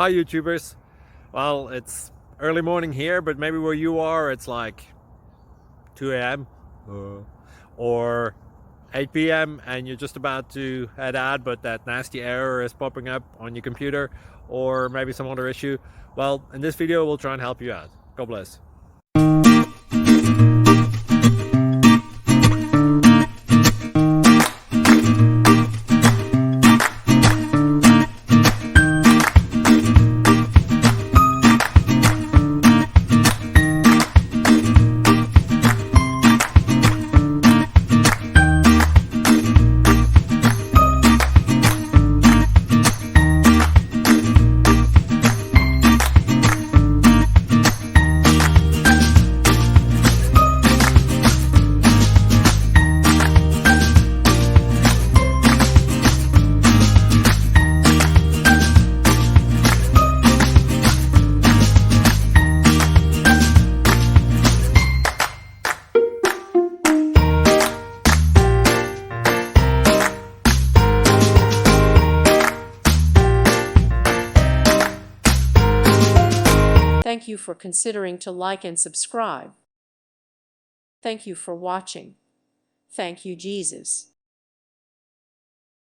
Hi YouTubers. Well, it's early morning here, but maybe where you are it's like 2 a.m. or 8 p.m. and you're just about to head out, but that nasty error is popping up on your computer, or maybe some other issue. Well, in this video we'll try and help you out. God bless. Thank you for considering to like and subscribe. Thank you for watching. Thank you, Jesus.